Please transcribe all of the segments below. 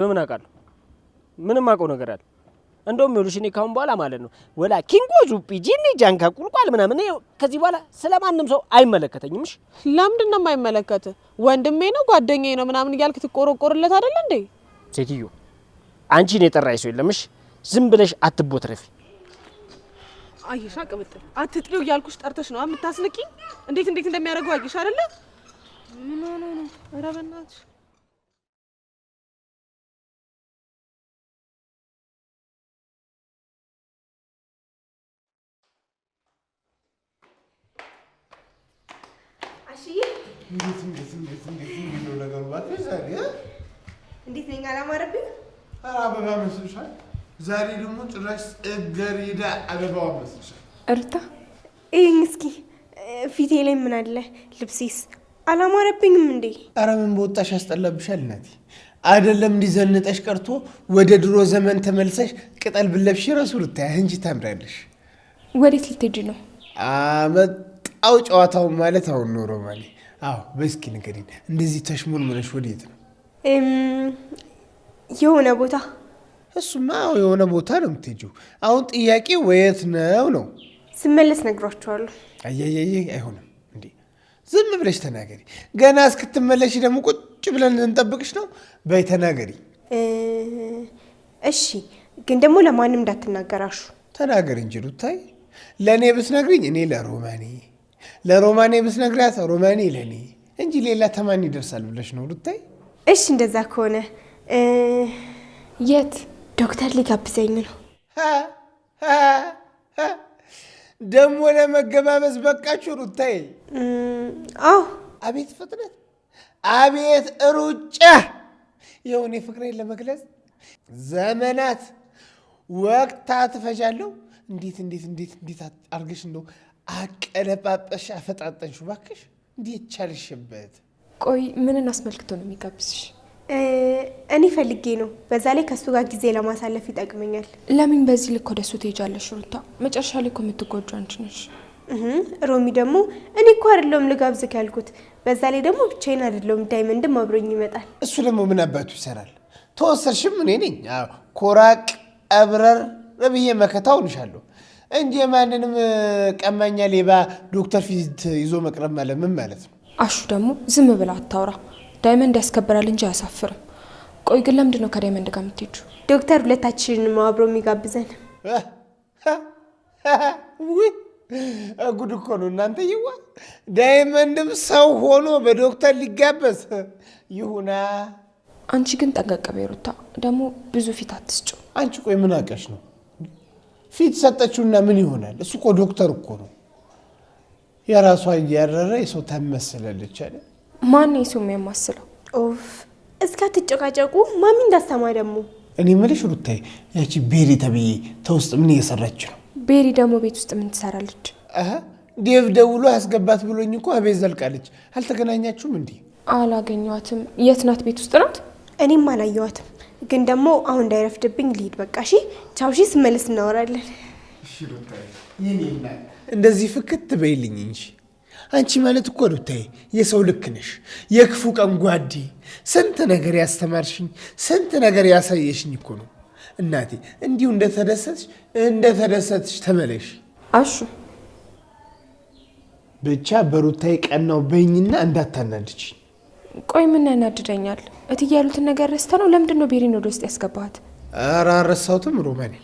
በምን አውቃለሁ? ምንም አውቀው ነገር አለ? እንደውም ይኸውልሽ እኔ ካሁን በኋላ ማለት ነው ወላ ኪንጎ ዙጲ ጂኒ ጃንካ ቁልቋል ምናምን ከዚህ በኋላ ስለማንም ሰው አይመለከተኝም። እሺ ለምንድን ነው የማይመለከት? ወንድሜ ነው ጓደኛዬ ነው ምናምን እያልክ ትቆረቆርለት አይደል እንዴ? ሴትዮ አንቺን የጠራሽ ሰው የለም። እሺ ዝም ብለሽ አትቦትረፊ። አይሻ ቅብጥል አትጥሪው እያልኩሽ ጠርተሽ ነው የምታስልቂ? እንዴት እንደሚያደርገው አይሽ አይደለ? ምን ሆነ ነው? ኧረ በእናትሽ እንዴት ነው ነገሩ? ባትሽ ዛሬ እንዴት ነኝ? አላማረብኝ? ኧረ አበባ መስልሻል። ዛሬ ደግሞ ጭራሽ ጽጌረዳ አበባዋ መስልሻል። እርታ ይሄን እስኪ ፊቴ ላይ ምን አለ? ልብሴስ አላማረብኝም እንዴ? ኧረ ምን በወጣሽ ያስጠላብሻል እናቴ። አይደለም እንዲዘንጠሽ ቀርቶ ወደ ድሮ ዘመን ተመልሰሽ ቅጠል ብለብሽ ራሱ ልታይ እንጂ ታምራለሽ። ወዴት ልትሄጂ ነው? አመጣው ጨዋታው ማለት አሁን ኖሮ ማለት አዎ። በስኪ ንገሪኝ፣ እንደዚህ ተሽሞልሞለሽ ወዴት ነው? የሆነ ቦታ። እሱማ የሆነ ቦታ ነው የምትሄጂው። አሁን ጥያቄ ወየት ነው ነው? ስመለስ ነግራችኋለሁ። አያያይ አይሆንም እንዴ! ዝም ብለሽ ተናገሪ። ገና እስክትመለሽ ደግሞ ቁጭ ብለን እንጠብቅሽ ነው። በይ ተናገሪ። እሺ፣ ግን ደግሞ ለማንም እንዳትናገራሹ። ተናገሪ እንጂ ሩታይ። ለኔ ብትነግሪኝ እኔ ለሮማኔ ብትነግሪያት ሮማኔ ለኔ እንጂ ሌላ ተማን ይደርሳል ብለሽ ነው ሩታይ? እሺ፣ እንደዛ ከሆነ የት? ዶክተር ሊጋብዘኝ ነው። ደግሞ ለመገባበዝ በቃችሁ ሩታይ? አዎ። አቤት ፍጥነት፣ አቤት ሩጫ! የሆነ ፍቅሬን ለመግለጽ ዘመናት ወቅት ትፈጃለሁ። እንዴት አርገሽ እንደው አቀለጳጰሽ አፈጣጠንሽ ባክሽ! እንዴት ቻልሽበት? ቆይ ምንን አስመልክቶ ነው የሚጋብዝሽ? እኔ ፈልጌ ነው። በዛ ላይ ከሱ ጋር ጊዜ ለማሳለፍ ይጠቅመኛል። ለምን በዚህ ልክ ወደሱ ትሄጃለሽ ሩታ? መጨረሻ ላይ እኮ የምትጎጂው አንቺ ነሽ። ሮሚ ደግሞ እኔ እኮ አይደለሁም ልጋብዝክ ያልኩት። በዛ ላይ ደግሞ ብቻዬን አይደለሁም፣ ዳይመንድም አብሮኝ ይመጣል። እሱ ደግሞ ምን አባቱ ይሰራል? ተወሰርሽም እኔ ነኝ ኮራቅ አብረር ረብዬ መከታው ልሻለሁ እንጂ ማንንም ቀማኛ ሌባ ዶክተር ፊት ይዞ መቅረብ ማለት ምን ማለት ነው? አሹ ደግሞ ዝም ብላ አታውራ። ዳይመንድ ያስከብራል እንጂ አያሳፍርም። ቆይ ግን ለምንድን ነው ከዳይመንድ ጋር የምትሄጂው? ዶክተር ሁለታችንን አብሮ የሚጋብዘን። ውይ ጉድ እኮ ነው እናንተ። ይዋ ዳይመንድም ሰው ሆኖ በዶክተር ሊጋበዝ ይሁና። አንቺ ግን ጠንቀቅ በይ ሩታ። ደግሞ ብዙ ፊት አትስጪው። አንቺ ቆይ ምን አውቀሽ ነው ፊት ሰጠችውና ምን ይሆናል? እሱ እኮ ዶክተር እኮ ነው። የራሷ እያረረ የሰው ታመስላለች አይደል? ማን ነው የሰው የሚያማስለው? ኦፍ እስካ ትጨቃጨቁ። ማሚ እንዳሰማ ደግሞ እኔ የምልሽ ሩታዬ፣ ያቺ ቤሪ ተብዬ ተውስጥ ምን እየሰራች ነው? ቤሪ ደግሞ ቤት ውስጥ ምን ትሰራለች? ዴቭ ደውሎ አስገባት ብሎኝ እኮ አቤት ዘልቃለች። አልተገናኛችሁም እንዴ? አላገኘኋትም። የት ናት? ቤት ውስጥ ናት። እኔም አላየኋትም። ግን ደግሞ አሁን እንዳይረፍድብኝ ልሂድ በቃ። እሺ ቻው። እሺ ስመለስ እናወራለን። እሺ ሩታዬ፣ የኔና እንደዚህ ፍክት በይልኝ እንጂ አንቺ ማለት እኮ ሩታዬ የሰው ልክ ነሽ። የክፉ ቀን ጓዴ፣ ስንት ነገር ያስተማርሽኝ፣ ስንት ነገር ያሳየሽኝ እኮ ነው እናቴ። እንዲሁ እንደተደሰትሽ ተመለሽ። አሹ ብቻ በሩታዬ ቀናው በይኝና እንዳታናድች። ቆይ ምን ያናድደኛል? እትዬ ያሉትን ነገር ረስታ ነው? ለምንድን ነው ቤሪን ወደ ውስጥ ያስገባት? ኧረ አልረሳሁትም ሮማኔ።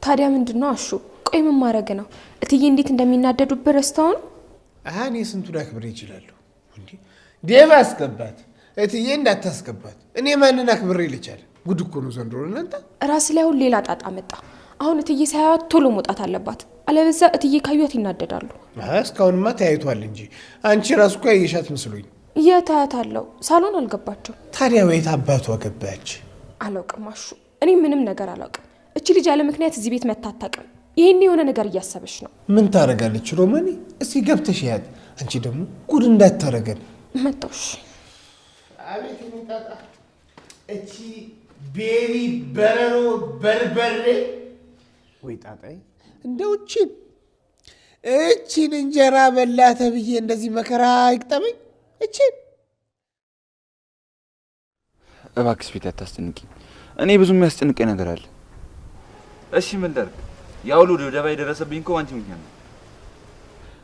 ታዲያ ምንድን ነው አሹ? ቆይ ምን ማድረግ ነው? እትዬ እንዴት እንደሚናደዱብህ ረስታው ነው? እኔ ስንቱን አክብሬ ይችላለሁ እንዴ? ዴቭ አስገባት፣ እትዬ እንዳታስገባት። እኔ ማንን አክብሬ ልቻል? ጉድ እኮ ነው ዘንድሮ እናንተ። ራስ ላይ አሁን ሌላ ጣጣ መጣ። አሁን እትዬ ሳያዩት ቶሎ መውጣት አለባት፣ አለበዛ እትዬ ካዩት ይናደዳሉ። እስካሁንማ ተያይቷል እንጂ አንቺ ራሱ እኮ ያየሻት መስሎኝ። የታያት አለው ሳሎን አልገባቸው። ታዲያ ወይት አባቷ ገባች? አላውቅም አሹ፣ እኔ ምንም ነገር አላውቅም። እቺ ልጅ ያለ ምክንያት እዚህ ቤት መታ አታውቅም። ይሄን የሆነ ነገር እያሰበች ነው። ምን ታረጋለች ሮማኔ? እስኪ ገብተሽ ያት። አንቺ ደግሞ ጉድ እንዳታረገን። መጣሽ። አቤት የሚጣጣ እቺ ቤሪ በረሮ በርበሬ ወይ ጣጣይ! እንደው እቺን እንጀራ በላ ተብዬ እንደዚህ መከራ ይቅጠመኝ። እቺን እባክሽ ቤት አታስጨንቂኝ። እኔ ብዙ የሚያስጨንቀኝ ነገር አለ። እሺ ምን ላድርግ? ያው ሁሉ ደባ የደረሰብኝ እኮ አንቺ ምክንያት ነው።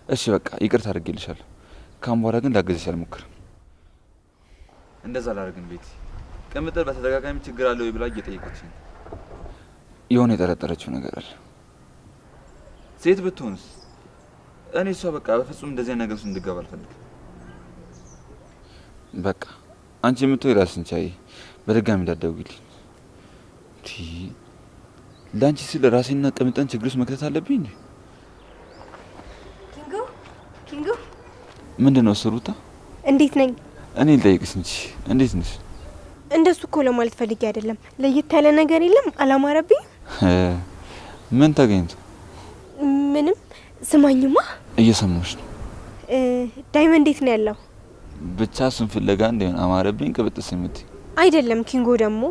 እሺ በቃ ይቅርታ አድርጌልሻለሁ። ካሁን በኋላ ግን ላገዝሽ አልሞክርም። እንደዛ ላደርግም ቤቲ ቅምጥል በተደጋጋሚ ችግር አለው ብላ እየጠየቀችኝ የሆነ የጠረጠረችው ነገር አለ። ሴት ብትሆንስ? እኔ እሷ በቃ በፍጹም እንደዚህ አይነት ነገር ውስጥ እንድገባ አልፈልግም። በቃ አንቺ የምትወይ ራስን ቻይ። በድጋሚ እንዳትደውይልኝ። ለአንቺ ስል ራሴና ቅምጥን ችግር ውስጥ መክተት አለብኝ እንዴ? ኪንጎ ምንድን ነው ስሩታ? እንዴት ነኝ? እኔ ልጠይቅሽ እንጂ እንዴት ነሽ? እንደሱ እኮ ለማለት ፈልጌ አይደለም። ለየት ያለ ነገር የለም? አላማረብኝ? ምን ተገኝቶ? ምንም። ስማኝማ። እየሰማሽ ነው። ዳይመንድ እንዴት ነው ያለው? ብቻ እሱን ፍለጋ እንደሆነ አማረብኝ ቅብጥስ የምትይ አይደለም። ኪንጎ ደግሞ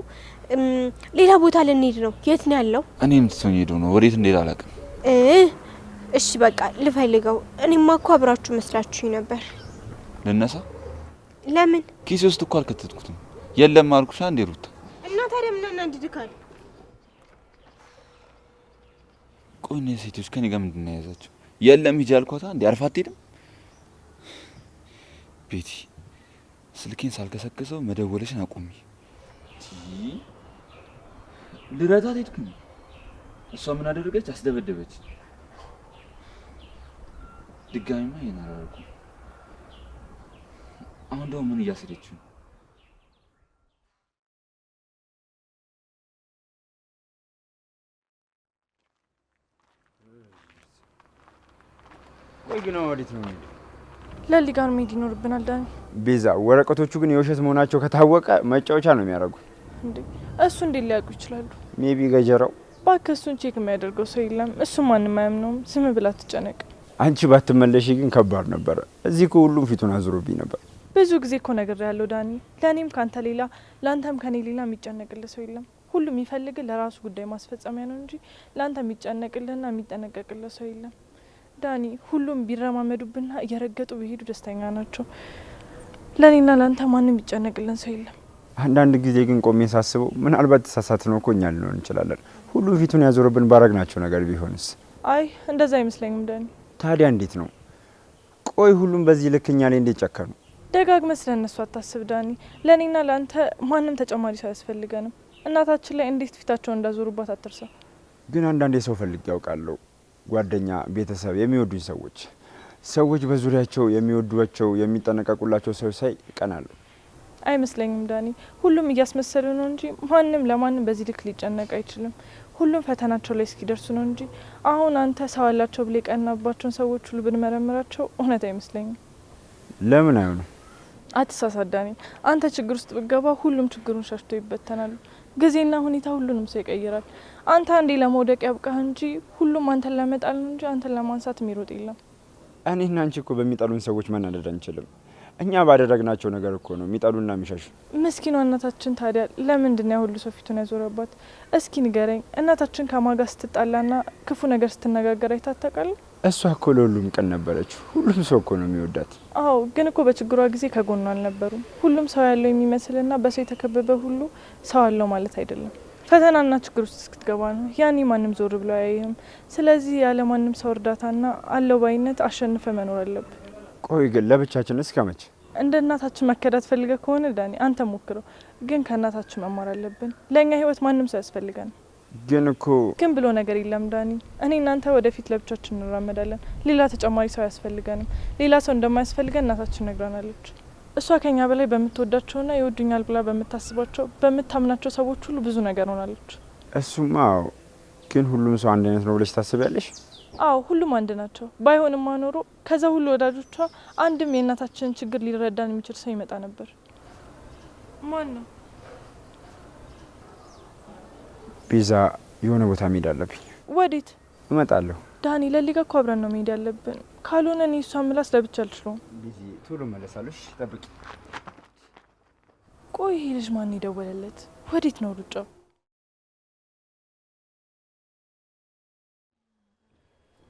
ሌላ ቦታ ልንሄድ ነው። የት ነው ያለው? እኔ የምትሰኝ ሄዶ ነው። ወዴት እንደሄደ አላውቅም። እሺ በቃ ልፈልገው። እኔማ እኮ አብራችሁ መስላችሁኝ ነበር። ልነሳ? ለምን? ኪሴ ውስጥ እኮ አልከተትኩትም። የለም አልኩሽ አንዴ ሩታ። እና ታዲያ ምን እናድድካል? ቆይ እነዚህ ሴቶች ከኔ ጋር ምንድን ነው የያዛቸው? የለም ሂጂ አልኳታ እንዴ አርፋ አትሄድም? ቤቲ ስልኬን ሳልከሰከሰው መደወልሽን አቁሚ። ልረታት ሄድኩኝ። እሷ ምን አደረገች? አስደበደበች። ድጋሚማ ይሄን አላደረኩም። አሁን ደግሞ ምን እያሰደችው ነው? ቆይ ግን ወዴት ነው የምንሄደው? ለሊ ጋር መሄድ ይኖርብናል ዳኒ። ቤዛ ወረቀቶቹ ግን የውሸት መሆናቸው ከታወቀ መጫወቻ ነው የሚያደርጉ። እንዴ እሱ እንዴት ሊያውቁ ይችላሉ? ሜቢ ገጀራው። እባክህ እሱን ቼክ የሚያደርገው ሰው የለም። እሱ ማንም አያምነውም። ዝም ብላ ትጨነቅ። አንቺ ባትመለሺ ግን ከባድ ነበር። እዚህ እኮ ሁሉም ፊቱን አዙሮብኝ ነበር። ብዙ ጊዜ እኮ ነገር ያለው ዳኒ፣ ለእኔም ካንተ ሌላ ለአንተም ከኔ ሌላ የሚጨነቅልህ ሰው የለም። ሁሉም የሚፈልግህ ለራሱ ጉዳይ ማስፈጸሚያ ነው እንጂ ለአንተ የሚጨነቅልህና የሚጠነቀቅልህ ሰው የለም። ዳኒ ሁሉም ቢረማመዱብና እየረገጡ ቢሄዱ ደስተኛ ናቸው። ለኔና ለአንተ ማንም የሚጨነቅልን ሰው የለም። አንዳንድ ጊዜ ግን ቆሜ ሳስበው ምናልባት ተሳሳት ነው እኮ እኛ ልንሆን እንችላለን። ሁሉም ፊቱን ያዞረብን ባረግናቸው ነገር ቢሆንስ? አይ እንደዛ አይመስለኝም ዳኒ። ታዲያ እንዴት ነው? ቆይ ሁሉም በዚህ ልክ እኛ ላይ እንዴት ጨከኑ? ደጋግመህ ስለ እነሱ አታስብ ዳኒ። ለኔና ለአንተ ማንም ተጨማሪ ሰው አያስፈልገንም። እናታችን ላይ እንዴት ፊታቸውን እንዳዞሩባት አትርሳ። ግን አንዳንዴ ሰው ፈልግ ያውቃለሁ። ጓደኛ፣ ቤተሰብ፣ የሚወዱኝ ሰዎች በዙሪያቸው የሚወዷቸው የሚጠነቀቁላቸው ሰው ሳይ እቀናለሁ። አይመስለኝም ዳኒ። ሁሉም እያስመሰሉ ነው እንጂ ማንም ለማንም በዚህ ልክ ሊጨነቅ አይችልም። ሁሉም ፈተናቸው ላይ እስኪደርሱ ነው እንጂ አሁን አንተ ሰው አላቸው ብለ ቀናባቸውን ሰዎች ሁሉ ብንመረምራቸው እውነት አይመስለኝም። ለምን አይሆንም? አትሳሳት ዳኒ። አንተ ችግር ውስጥ ብገባ ሁሉም ችግሩን ሸሽቶ ይበተናሉ። ጊዜና ሁኔታ ሁሉንም ሰው ይቀይራል። አንተ አንዴ ለመውደቅ ያብቃህ እንጂ ሁሉም አንተን ለመጣል ነው እንጂ አንተን ለማንሳት የሚሮጥ የለም። እኔና አንቺ እኮ በሚጠሉን ሰዎች መናደድ አንችልም። እኛ ባደረግናቸው ነገር እኮ ነው የሚጠሉና የሚሸሹ። ምስኪኗ እናታችን ታዲያ ለምንድን ነው ሁሉ ሰው ፊቱን ያዞረባት? እስኪ ንገረኝ። እናታችን ከማጋ ስትጣላና ክፉ ነገር ስትነጋገር አይታጠቃል? እሷ እኮ ለሁሉም ቀን ነበረች። ሁሉም ሰው እኮ ነው የሚወዳት። አዎ፣ ግን እኮ በችግሯ ጊዜ ከጎኗ አልነበሩም። ሁሉም ሰው ያለው የሚመስልና በሰው የተከበበ ሁሉ ሰው አለው ማለት አይደለም። ፈተናና ችግር ውስጥ እስክትገባ ነው ያኔ ማንም ዞር ብሎ አያይህም። ስለዚህ ያለ ማንም ሰው እርዳታና አለው ባይነት አሸንፈ መኖር አለብን። ቆይ ግን ለብቻችን እስከመቼ? እንደ እናታችን መከዳት ፈልገ ከሆነ ዳኒ አንተ ሞክረው። ግን ከእናታችን መማር አለብን። ለኛ ህይወት ማንም ሰው ያስፈልገን። ግን ብሎ ነገር የለም ዳኒ። እኔ እናንተ ወደፊት ለብቻችን እንራመዳለን። ሌላ ተጨማሪ ሰው ያስፈልገንም። ሌላ ሰው እንደማያስፈልገን እናታችን ነግራናለች። እሷ ከኛ በላይ በምትወዳቸውና ይወዱኛል ብላ በምታስባቸው በምታምናቸው ሰዎች ሁሉ ብዙ ነገር ሆናለች። እሱማ ግን ሁሉም ሰው አንድ አይነት ነው ብለሽ ታስቢያለሽ? አዎ ሁሉም አንድ ናቸው። ባይሆንማ ኖሮ ከዛ ሁሉ ወዳጆቿ አንድም የእናታችንን ችግር ሊረዳን የሚችል ሰው ይመጣ ነበር። ማን ነው? ቤዛ፣ የሆነ ቦታ መሄድ አለብኝ። ወዴት? እመጣለሁ። ዳኒ፣ ለሊጋ እኮ አብረን ነው መሄድ ያለብን። ካልሆነ እኔ እሷን ምላስ ለብቻ አልችለውም። ቢዚ ቶሎ መለሳለሁ። እሺ ጠብቂ። ቆይ ይሄ ልጅ ማን ይደወለለት? ወዴት ነው ሩጫው?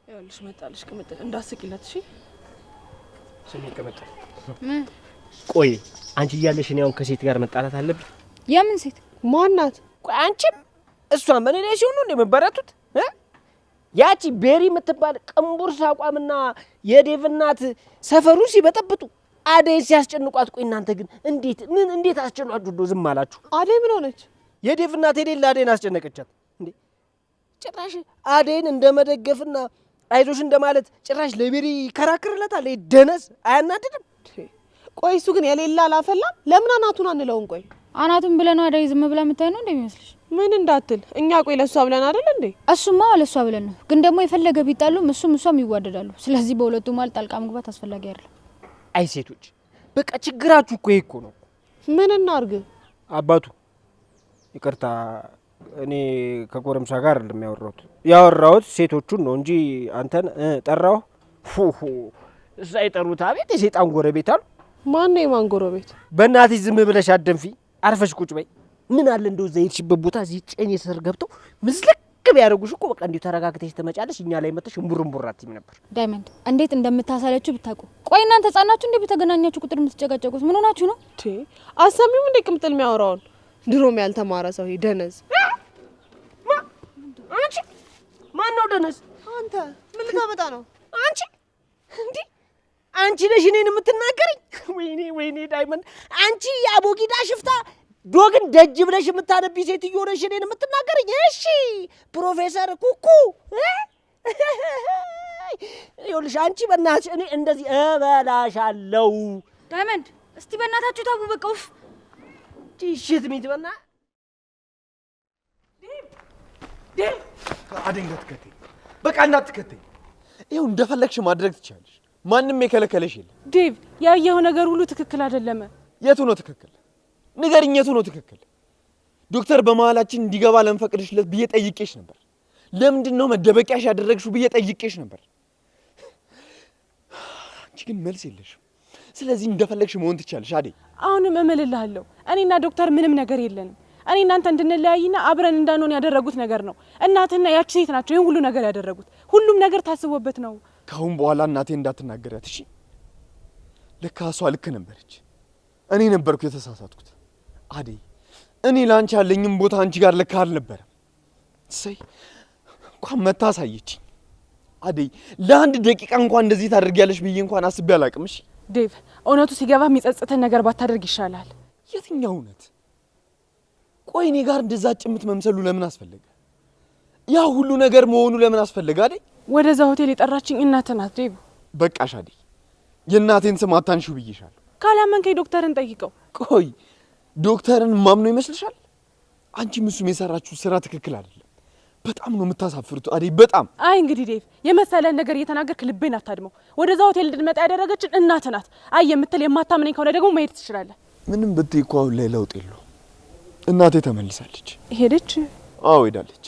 ያልሽ መጣልሽ ቅምጥል እንዳስቂላት። እሺ ስሚ ቅምጥል፣ ቆይ አንቺ እያለሽ እኔ አሁን ከሴት ጋር መጣላት አለብኝ? የምን ሴት? ማናት? ቆይ አንቺም እሷን በኔ ላይ ሲሆኑ እንደምበረቱት ያቺ ቤሪ የምትባል ቅንቡርስ አቋምና የዴቭ እናት ሰፈሩን ሲበጠብጡ አደይ ሲያስጨንቋት፣ ቆይ እናንተ ግን እንዴት አስጨንቋችሁ እንደው ዝም አላችሁ? አደይ ምን ሆነች? የዴቭ እናት የሌላ አደይን አስጨነቀቻት እንዴ? ጭራሽ አደይን እንደመደገፍና አይዞሽ እንደማለት ጭራሽ ለቤሪ ይከራከርላታል። ደነስ አያናድድም? ቆይ እሱ ግን የሌላ አላፈላም። ለምን አናቱን አንለውም? ቆይ አናቱን ብለን አደይ ዝም ብላ የምታይ ነው እንደሚመስልሽ? ምን እንዳትል እኛ ቆይ ለሷ ብለን አይደል እንዴ? እሱማ ለሷ ብለን ነው። ግን ደግሞ የፈለገ ቢጣሉም እሷም ይዋደዳሉ። ስለዚህ በሁለቱ መሀል ጣልቃ መግባት አስፈላጊ አይደለም። አይ ሴቶች በቃ ችግራችሁ እኮ ይሄ እኮ ነው። ምን እናርግ? አባቱ ይቅርታ፣ እኔ ከጎረምሳ ጋር አይደለም ያወራሁት ሴቶቹን ነው እንጂ አንተን ጠራው። ሳይጠሩት አቤት የሰይጣን ጎረቤት አሉ። ማን ነው የማን ጎረቤት? በእናትሽ ዝም ብለሽ አደንፊ፣ አርፈሽ ቁጭ በይ። ምን አለ እንደው ዘይትሽበት ቦታ እዚህ ጨኔ ስር ገብተው ምዝልቅ ቢያደርጉሽ እኮ በቃ እንዲሁ ተረጋግተሽ ትመጫለሽ። እኛ ላይ መጥተሽ እምቡር አትይም ነበር። ዳይመንድ እንዴት እንደምታሳለችሁ ብታውቁ። ቆይ እናንተ ህጻናችሁ እንዴ በተገናኛችሁ ቁጥር የምትጨቃጨቁት ምን ሆናችሁ ነው? አሰሚው እንዴ ቅምጥል የሚያወራውን ድሮም ያልተማረ ሰው ደነዝ። አንቺ ማን ነው ደነዝ? አንተ ምን ልታመጣ ነው? አንቺ እንዴ አንቺ ነሽ እኔን የምትናገረኝ? ወይኔ ዳይመንድ፣ አንቺ የአቦጊዳ ሽፍታ ዶግን ደጅ ብለሽ የምታነቢ ሴትዮ ነሽ እኔን የምትናገረኝ? እሺ ፕሮፌሰር ኩኩ ይኸውልሽ፣ አንቺ በእናትሽ እኔ እንደዚህ እበላሻለሁ። ዳይመንድ እስቲ በእናታችሁ ታቡ። በቃ ኡፍ ጂሽት ሚት በና ዴቭ አደይ እንዳትከተኝ፣ በቃ እንዳትከተኝ። ይኸው እንደፈለግሽ ማድረግ ትችላለሽ። ማንም የከለከለሽ የለም። ዴቭ ያየው ነገር ሁሉ ትክክል አይደለም። የቱ ነው ትክክል? ንገሪኝ፣ የቱ ነው ትክክል? ዶክተር በመሀላችን እንዲገባ ለምፈቅድሽለት ብዬ ጠይቄሽ ነበር። ለምንድን ነው መደበቂያሽ ያደረግሽው ብዬ ጠይቄሽ ነበር። አንቺ ግን መልስ የለሽም። ስለዚህ እንደፈለግሽ መሆን ትችላለሽ አደይ። አሁንም እምልልሃለሁ እኔና ዶክተር ምንም ነገር የለንም። እኔ እናንተ እንድንለያይና አብረን እንዳንሆን ያደረጉት ነገር ነው። እናትና ያቺ ሴት ናቸው ይሄን ሁሉ ነገር ያደረጉት። ሁሉም ነገር ታስቦበት ነው። ካሁን በኋላ እናቴ እንዳትናገሪያት እሺ? ለካ እሷ ልክ ነበረች፣ እኔ ነበርኩ የተሳሳትኩት። አደይ እኔ ላንቺ ያለኝም ቦታ አንቺ ጋር ለካ አልነበረም። እሰይ እንኳን መታሳየችኝ። አደይ ለአንድ ደቂቃ እንኳን እንደዚህ ታደርጊያለሽ ብዬ እንኳን አስቤ አላቅም። እሺ ዴቭ፣ እውነቱ ሲገባ የሚጸጽተን ነገር ባታደርግ ይሻላል። የትኛው እውነት? ቆይ እኔ ጋር እንደዛ ጭምት መምሰሉ ለምን አስፈለገ? ያ ሁሉ ነገር መሆኑ ለምን አስፈለገ? አደይ ወደዛ ሆቴል የጠራችኝ እናትህ ናት ዴቭ። በቃሽ አደይ፣ የእናቴን ስም አታንሺው ብዬሻለሁ። ካላመንከኝ ዶክተርን ጠይቀው። ቆይ ዶክተርን ማምኖ ይመስልሻል? አንቺም እሱም የሰራችሁ ስራ ትክክል አይደለም። በጣም ነው የምታሳፍሩት አደይ፣ በጣም። አይ እንግዲህ ዴቭ የመሰለን ነገር እየተናገርክ ልቤን አታድመው። ወደዛ ሆቴል እንድንመጣ ያደረገችን እናትህ ናት። አይ የምትል የማታምነኝ ከሆነ ደግሞ መሄድ ትችላለህ። ምንም ብትይ እኮ አሁን ላይ ለውጥ የለውም። እናቴ ተመልሳለች። ሄደች? አዎ ሄዳለች።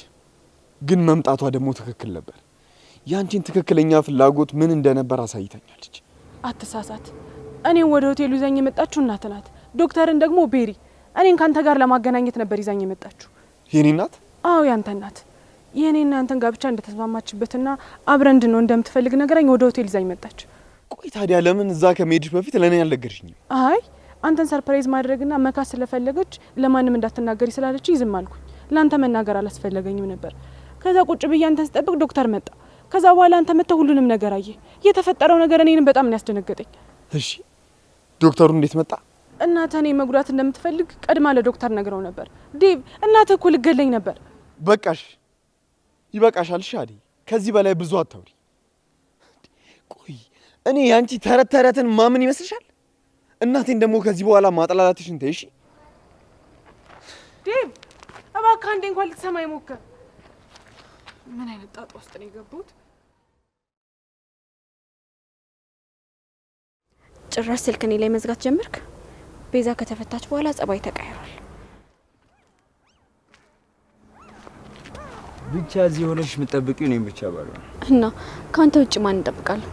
ግን መምጣቷ ደግሞ ትክክል ነበር። ያንቺን ትክክለኛ ፍላጎት ምን እንደነበር አሳይታኛለች። አትሳሳት። እኔን ወደ ሆቴሉ ይዛኝ የመጣችሁ እናትህ ናት። ዶክተርን ደግሞ ቤሪ እኔን ካንተ ጋር ለማገናኘት ነበር ይዛኝ የመጣችሁ። የኔ እናት? አዎ ያንተ እናት። የኔና ያንተን ጋብቻ እንደተስማማችበትና አብረን እንድንሆን እንደምትፈልግ ነገረኝ ወደ ሆቴል ይዛኝ መጣች። ቆይ ታዲያ ለምን እዛ ከመሄድሽ በፊት ለኔ ያልነገርሽኝም? አይ አንተን ሰርፕራይዝ ማድረግና መካስ ስለፈለገች ለማንም እንዳትናገሪ ስላለችኝ ዝም አልኩኝ። ላንተ መናገር አላስፈለገኝም ነበር። ከዛ ቁጭ ብዬ አንተን ስጠብቅ ዶክተር መጣ። ከዛ በኋላ አንተ መጥተህ ሁሉንም ነገር አየ። የተፈጠረው ነገር እኔንም በጣም ነው ያስደነገጠኝ። እሺ ዶክተሩ እንዴት መጣ? እናትህ እኔን መጉዳት እንደምትፈልግ ቀድማ ለዶክተር ነግረው ነበር። ዴቭ እናትህ እኮ ልገለኝ ነበር። በቃሽ፣ ይበቃሻል። እሺ አደይ፣ ከዚህ በላይ ብዙ አታውሪ። ቆይ እኔ ያንቺ ተረትን ማምን ይመስልሻል? እናቴን ደግሞ ከዚህ በኋላ ማጥላላትሽን ተይ። እሺ ዴቭ እባክህ አንዴ እንኳን ልትሰማኝ ሞክር። ምን አይነት ጣጣ ውስጥ ነው የገባሁት? ጭራሽ ስልክ እኔ ላይ መዝጋት ጀመርክ። ቤዛ ከተፈታች በኋላ ጸባይ ተቀይሯል። ብቻ እዚህ ሆነሽ የምትጠብቂው እኔን ብቻ ባልሆነ እና ካንተ ውጭ ማን እንጠብቃለን?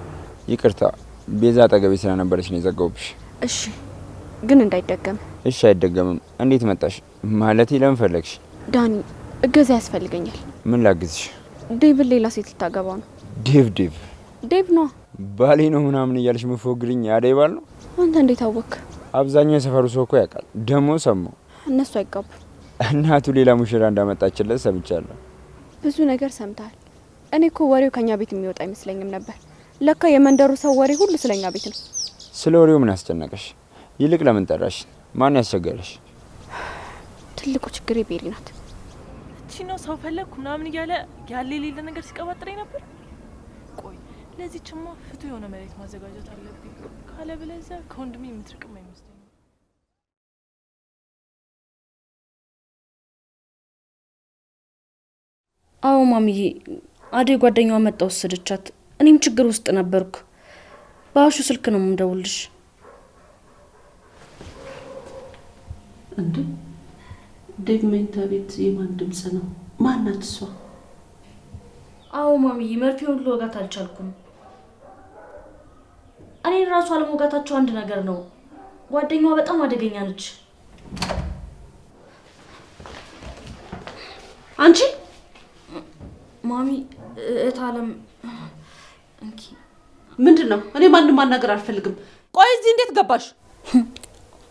ይቅርታ ቤዛ አጠገቤ ስለነበረች ነው የዘጋሁብሽ። እሺ ግን እንዳይደገም። እሺ አይደገምም። እንዴት መጣሽ? ማለቴ ለምን ፈለግሽ? ዳኒ እገዛ ያስፈልገኛል። ምን ላግዝሽ? ዴቭን ሌላ ሴት ልታገባ ነው። ዴቭ ነው ባሌ ነው ምናምን እያልሽ ምፎግሪኝ አደይ ባል ነው? አንተ እንዴት አወክ? አብዛኛው የሰፈሩ ሰው እኮ ያውቃል። ደግሞ ሰማው። እነሱ አይጋቡ። እናቱ ሌላ ሙሽራ እንዳመጣችለት ሰምቻለሁ። ብዙ ነገር ሰምታል። እኔ እኮ ወሬው ከኛ ቤት የሚወጣ አይመስለኝም ነበር። ለካ የመንደሩ ሰው ወሬ ሁሉ ስለኛ ቤት ነው። ስለ ወሬው ምን አስጨነቀሽ? ይልቅ ለምን ጠራሽ? ማን ያስቸገረሽ? ትልቁ ችግር ቤሪ ናት። እቺ ነው ሰው ፈለኩ ምናምን እያለ ያለ ሌላ ነገር ሲቀባጥረኝ ነበር። ቆይ ለዚህማ ፍቱ የሆነ መሬት ማዘጋጀት አለብኝ። ካለበለዚያ ከወንድሜ የምትርቅም አይመስለኝም። አዎ ማሚዬ፣ አደይ ጓደኛዋ መጣ ወሰደቻት። እኔም ችግር ውስጥ ነበርኩ። በአሹ ስልክ ነው የምደውልሽ። እንዴ ዴቭ መኝታ ቤት የማን ድምጽ ነው? ማን ናት እሷ? አዎ ማሚዬ፣ መርፌውን ልወጋት አልቻልኩም። እኔን ራሱ አለመውጋታቸው አንድ ነገር ነው። ጓደኛዋ በጣም አደገኛ ነች። አንቺ ማሚ እታለም እንኪ ምንድነው? እኔ ማንንም ማናገር አልፈልግም። ቆይ እዚህ እንዴት ገባሽ?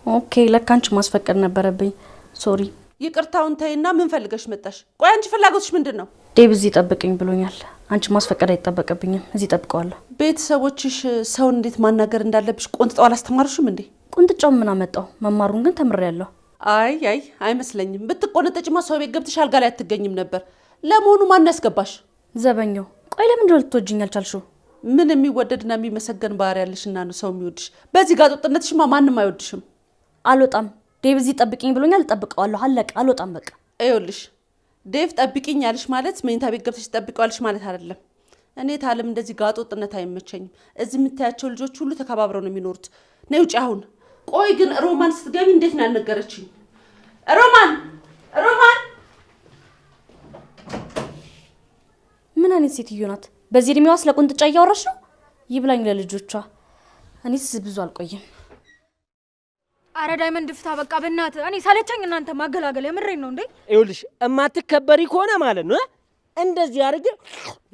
ኦኬ ለካንቺ ማስፈቀድ ነበረብኝ። ሶሪ። ይቅርታውን ተይና ምን ፈልገሽ መጣሽ? ቆይ አንቺ ፍላጎትሽ ምንድነው? ዴቭ እዚህ ጠብቀኝ ብሎኛል። አንቺ ማስፈቀድ አይጠበቅብኝም። እዚህ ጠብቀዋለሁ። ቤተሰቦችሽ ሰው እንዴት ማናገር እንዳለብሽ ቆንጥጠው አላስተማሩሽም እንዴ? ቁንጥጫው ምን አመጣው? መማሩን ግን ተምሬያለሁ። አይ አይመስለኝም። ብትቆነጠጭማ ሰው ቤት ገብተሽ አልጋ ላይ አትገኝም ነበር። ለመሆኑ ማን ያስገባሽ? ዘበኛው። ቆይ ለምን እንደው ልትወጂኝ አልቻልሽው? ምን የሚወደድና የሚመሰገን ባህሪ ያለሽና ነው ሰው የሚወድሽ? በዚህ ጋጠወጥነትሽማ ማንም አይወድሽም። አልወጣም። ዴቭ እዚህ ጠብቂኝ ብሎኛል። ጠብቀዋለሁ። አለቀ። አልወጣም በቃ። ይኸውልሽ ዴቭ ጠብቂኝ ያልሽ ማለት መኝታ ቤት ገብተሽ ጠብቀዋልሽ ማለት አይደለም። እኔ ታለም እንደዚህ ጋጠወጥነት አይመቸኝም። እዚህ የምታያቸው ልጆች ሁሉ ተከባብረው ነው የሚኖሩት። ነይ ውጪ አሁን። ቆይ ግን ሮማን ስትገቢ እንዴት ነው ያልነገረችኝ? ሮማን ምን አይነት ሴትዮ ናት? በዚህ እድሜዋ ስለ ቁንጥጫ እያወራሽ ነው? ይብላኝ ለልጆቿ። እኔስ ብዙ አልቆይም። አረ ዳይመንድ ፍታ በቃ በእናትህ። እኔ ሳለቸኝ እናንተ ማገላገል የምሬን ነው እንዴ? ይኸውልሽ እማትከበሪ ከሆነ ማለት ነው እንደዚህ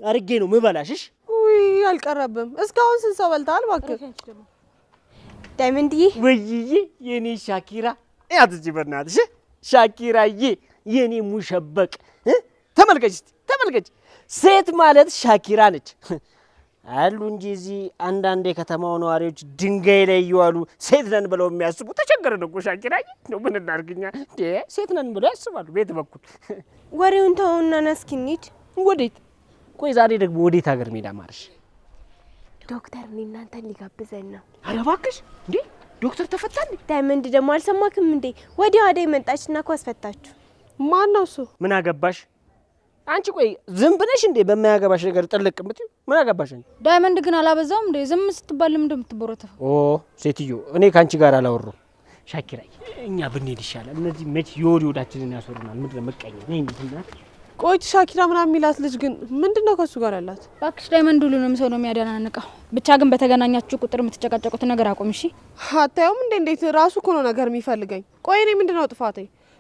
አርጌ ነው ምበላሽሽ። ውይ አልቀረብም። እስካሁን ስንት ሰው በልታል እባክህ? ዳይመንድዬ ወይዬ የኔ ሻኪራ ያትጂ በእናትሽ ሻኪራዬ የኔ ሙሸበቅ ተመልከች ተመልከች። ሴት ማለት ሻኪራ ነች አሉ እንጂ እዚህ አንዳንድ የከተማው ነዋሪዎች ድንጋይ ላይ እየዋሉ ሴት ነን ብለው የሚያስቡ ተቸገረን እኮ ሻኪራዬ። ነው ምን እናርግኛ እንዴ? ሴት ነን ብለው ያስባሉ ቤት በኩል። ወሬውን ተውና እስኪ እንሂድ። ወዴት? ቆይ ዛሬ ደግሞ ወዴት ሀገር ሜዳ ማርሽ? ዶክተር እናንተን ሊጋብዘን ነው። ኧረ እባክሽ እንዴ ዶክተር ተፈታል? ዳይመንድ ደግሞ አልሰማክም እንዴ? ወዲያው አደይ መጣችና እኮ አስፈታችሁ። ማን ነው እሱ? ምን አገባሽ አንቺ? ቆይ ዝም ብለሽ እንዴ በማያገባሽ ነገር ጥልቅ እምትይ ምን አገባሽ አንቺ? ዳይመንድ ግን አላበዛውም እንዴ? ዝም ስትባል ምን እንደምትቦረተው? ኦ ሴትዮ እኔ ካንቺ ጋር አላወራው። ሻኪራይ እኛ ብንሄድ ይሻላል። እነዚህ መች የወዲወዳችንን ያስወሩናል። ምንድነው መቀኛ ነኝ እንትና። ቆይ ሻኪራ ምናምን የሚላት ልጅ ግን ምንድነው ከሱ ጋር ያላት? እባክሽ ዳይመንድ ሁሉንም ሰው ነው የሚያደናንቀው። ብቻ ግን በተገናኛችሁ ቁጥር የምትጨቃጨቁት ነገር አቁም እሺ? አታየውም እንዴ? እንዴት ራሱ እኮ ነው ነገር የሚፈልገኝ። ቆይ እኔ ምንድነው ጥፋቴ?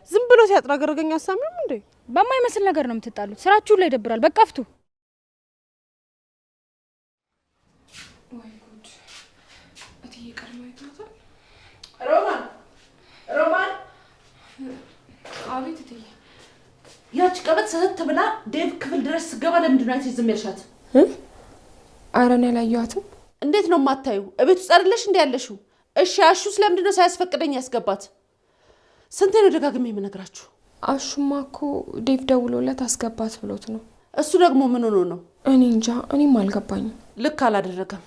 ዝም ብሎ ሲያጥራገረገኝ አሳሚም እንዴ? በማይመስል ነገር ነው የምትጣሉት። ስራችሁ ላይ ይደብራል። በቃ ፍቱ። ወይ ጉድ! እትዬ ቀድማ ይታታል። ሮማን አቤት እትዬ። ያቺ ቀበጥ ሰተት ብላ ዴቭ ክፍል ድረስ ስገባ ለምንድን ነው አይተሽ ዝም ያልሻት? ኧረ እኔ አላየኋትም። እንዴት ነው የማታዩ? እቤት ውስጥ አይደለሽ እንዴ ያለሽው? እሺ አሹ ስለምንድን ነው ሳያስፈቅደኝ ያስገባት? ስንቴ ነው ደጋግሜ የምነግራችሁ? አሹማ እኮ ዴቭ ደውሎለት አስገባት ብሎት ነው። እሱ ደግሞ ምን ሆኖ ነው? እኔ እንጃ፣ እኔም አልገባኝም። ልክ አላደረገም።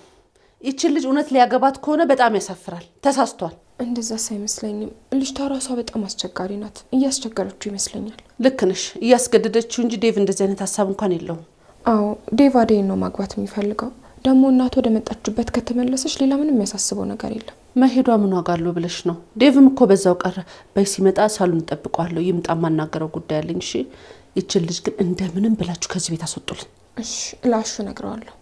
ይችን ልጅ እውነት ሊያገባት ከሆነ በጣም ያሳፍራል። ተሳስቷል። እንደዛስ አይመስለኝም። ልጅቷ ራሷ በጣም አስቸጋሪ ናት። እያስቸገረችው ይመስለኛል። ልክ ነሽ። እያስገደደችው እንጂ ዴቭ እንደዚህ አይነት ሀሳብ እንኳን የለውም። አዎ ዴቭ አደይን ነው ማግባት የሚፈልገው። ደግሞ እናቱ ወደ መጣችበት ከተመለሰች ሌላ ምንም የሚያሳስበው ነገር የለም። መሄዷ ምን ዋጋ አለው ብለሽ ነው? ዴቭም እኮ በዛው ቀረ። በይ ሲመጣ ሳሉን ጠብቀዋለሁ። ይምጣ፣ ማናገረው ጉዳይ አለኝ። እሺ ይችን ልጅ ግን እንደምንም ብላችሁ ከዚህ ቤት አስወጡልኝ። እሺ ላሹ ነግረዋለሁ።